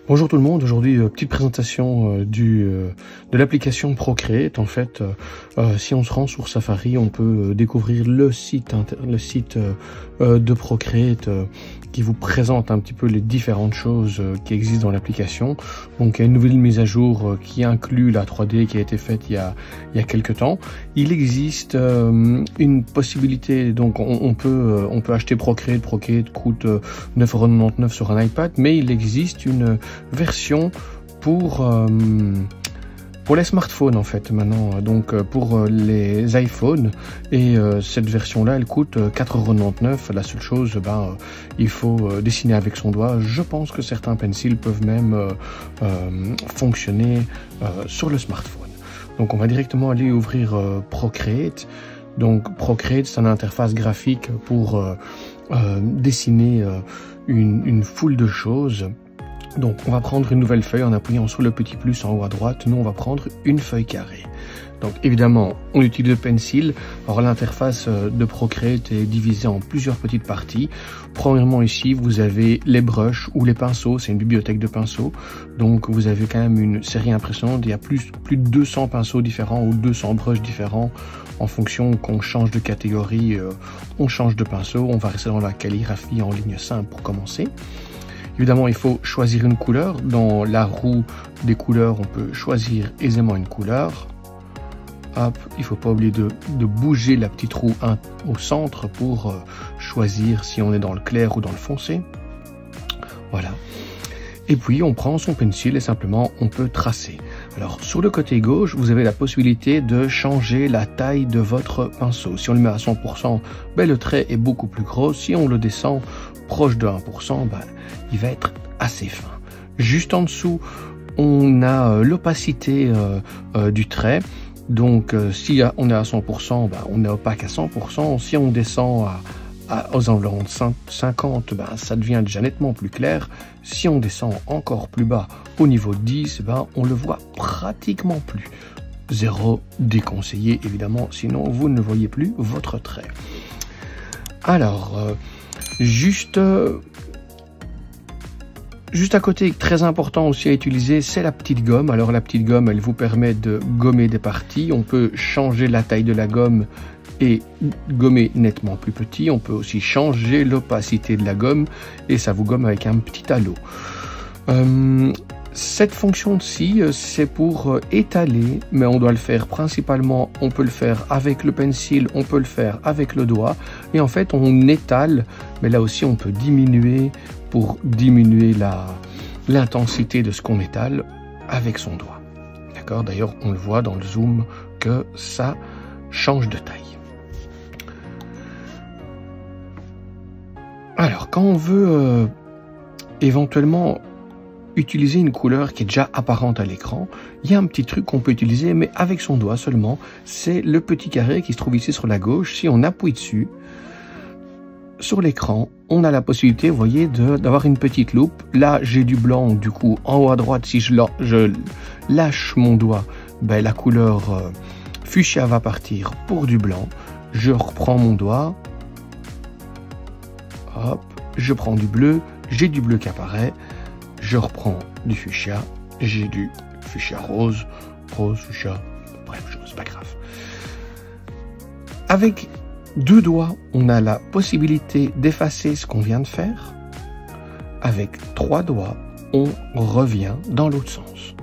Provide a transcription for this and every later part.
Bonjour tout le monde, aujourd'hui petite présentation de l'application Procreate. En fait, si on se rend sur Safari, on peut découvrir le site de Procreate qui vous présente un petit peu les différentes choses qui existent dans l'application. Donc il y a une nouvelle mise à jour qui inclut la 3D qui a été faite il y a quelques temps. Il existe une possibilité, donc on peut acheter Procreate. Procreate coûte 9,99 € sur un iPad, mais il existe une version pour les smartphones en fait maintenant, donc pour les iPhones, et cette version là elle coûte 4,99 €. La seule chose, il faut dessiner avec son doigt. Je pense que certains pencils peuvent même fonctionner sur le smartphone. Donc on va directement aller ouvrir Procreate. Donc Procreate, c'est une interface graphique pour dessiner une foule de choses. Donc on va prendre une nouvelle feuille en appuyant sur le petit plus en haut à droite. Nous on va prendre une feuille carrée. Donc évidemment on utilise le pencil. Alors l'interface de Procreate est divisée en plusieurs petites parties. Premièrement ici vous avez les brushes ou les pinceaux, c'est une bibliothèque de pinceaux. Donc vous avez quand même une série impressionnante. Il y a plus de 200 pinceaux différents ou 200 brushes différents. En fonction qu'on change de catégorie, on change de pinceau. On va rester dans la calligraphie en ligne simple pour commencer. Évidemment, il faut choisir une couleur. Dans la roue des couleurs, on peut choisir aisément une couleur. Hop, il ne faut pas oublier de bouger la petite roue au centre pour choisir si on est dans le clair ou dans le foncé. Voilà. Et puis, on prend son pencil et simplement, on peut tracer. Alors, sur le côté gauche, vous avez la possibilité de changer la taille de votre pinceau. Si on le met à 100%, le trait est beaucoup plus gros. Si on le descend proche de 1%, il va être assez fin. Juste en dessous, on a l'opacité du trait. Donc, si on est à 100%, on est opaque à 100%. Si on descend aux environs de 50, ça devient déjà nettement plus clair. Si on descend encore plus bas, au niveau de 10, on le voit pratiquement plus. 0 déconseillé, évidemment, sinon vous ne voyez plus votre trait. Alors, juste à côté, très important aussi à utiliser, c'est la petite gomme. Alors la petite gomme, elle vous permet de gommer des parties. On peut changer la taille de la gomme et gommer nettement plus petit. On peut aussi changer l'opacité de la gomme et ça vous gomme avec un petit halo. Cette fonction-ci, c'est pour étaler, mais on doit le faire principalement, on peut le faire avec le pencil, on peut le faire avec le doigt. Et en fait, on étale, mais là aussi, on peut diminuer pour diminuer l'intensité de ce qu'on étale avec son doigt. D'accord? D'ailleurs, on le voit dans le zoom que ça change de taille. Alors, quand on veut éventuellement utiliser une couleur qui est déjà apparente à l'écran, il y a un petit truc qu'on peut utiliser, mais avec son doigt seulement. C'est le petit carré qui se trouve ici sur la gauche. Si on appuie dessus, sur l'écran, on a la possibilité, vous voyez, d'avoir une petite loupe. Là, j'ai du blanc, du coup, en haut à droite, si je lâche mon doigt, la couleur fuchsia va partir pour du blanc. Je reprends mon doigt. Hop, je prends du bleu, j'ai du bleu qui apparaît. Je reprends du fuchsia, j'ai du fuchsia rose, fuchsia, bref, c'est pas grave. Avec deux doigts, on a la possibilité d'effacer ce qu'on vient de faire. Avec 3 doigts, on revient dans l'autre sens.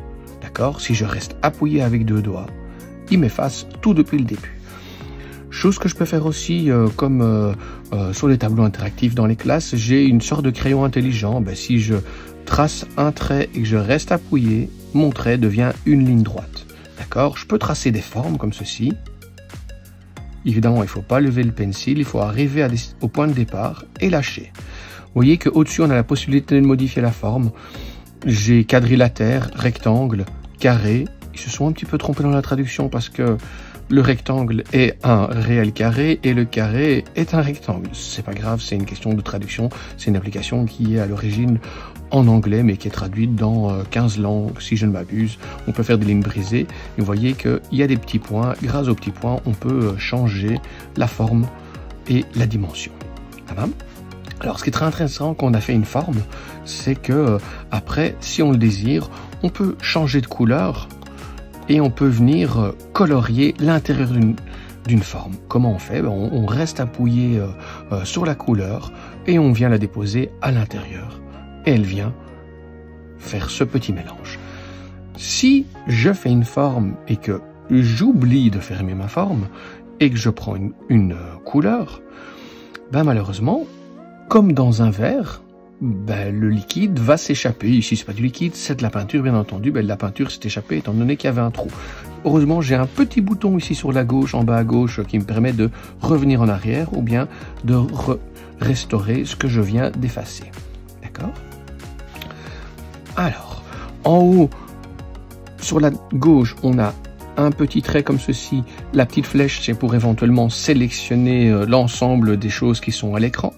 D'accord? Si je reste appuyé avec 2 doigts, il m'efface tout depuis le début. Chose que je peux faire aussi, comme sur les tableaux interactifs dans les classes, j'ai une sorte de crayon intelligent. Si je trace un trait et que je reste appuyé, mon trait devient une ligne droite. D'accord? Je peux tracer des formes comme ceci. Évidemment, il ne faut pas lever le pencil, il faut arriver au point de départ et lâcher. Vous voyez qu'au-dessus, on a la possibilité de modifier la forme. J'ai quadrilatère, rectangle, carré. Ils se sont un petit peu trompés dans la traduction parce que le rectangle est un réel carré et le carré est un rectangle. C'est pas grave, c'est une question de traduction. C'est une application qui est à l'origine en anglais mais qui est traduite dans 15 langues si je ne m'abuse. On peut faire des lignes brisées et vous voyez qu'il y a des petits points. Grâce aux petits points, on peut changer la forme et la dimension. Ça va ? Alors, ce qui est très intéressant quand on a fait une forme, c'est que après, si on le désire, on peut changer de couleur et on peut venir colorier l'intérieur d'une forme. Comment on fait? On reste appuyé sur la couleur et on vient la déposer à l'intérieur. Et elle vient faire ce petit mélange. Si je fais une forme et que j'oublie de fermer ma forme et que je prends une couleur, malheureusement, comme dans un verre, le liquide va s'échapper. Ici, c'est pas du liquide, c'est de la peinture, bien entendu. La peinture s'est échappée étant donné qu'il y avait un trou. Heureusement, j'ai un petit bouton ici sur la gauche, en bas à gauche, qui me permet de revenir en arrière ou bien de restaurer ce que je viens d'effacer. D'accord? Alors, en haut, sur la gauche, on a un petit trait comme ceci. La petite flèche, c'est pour éventuellement sélectionner l'ensemble des choses qui sont à l'écran.